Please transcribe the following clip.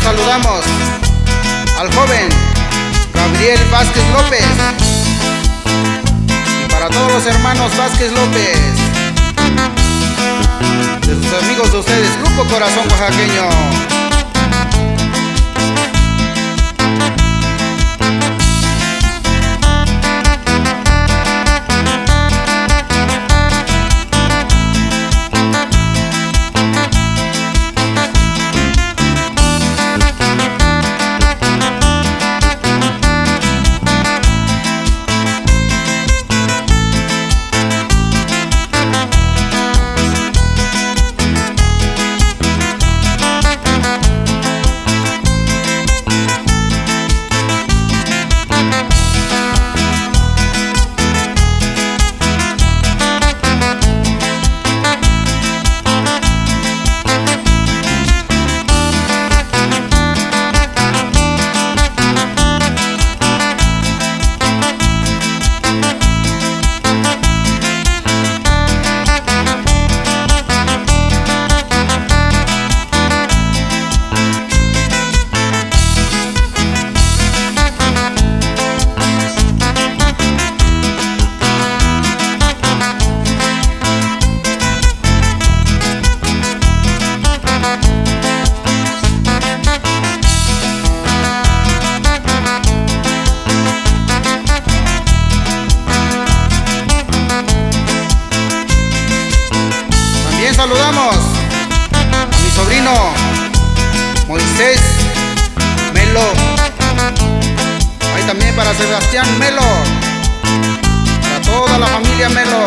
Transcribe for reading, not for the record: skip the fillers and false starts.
saludamos al joven Gabriel Vázquez López y para todos los hermanos Vázquez López, de sus amigos de ustedes, Grupo Corazón Oaxaqueño. Saludamos a mi sobrino Moisés Melo, ahí también para Sebastián Melo, para toda la familia Melo.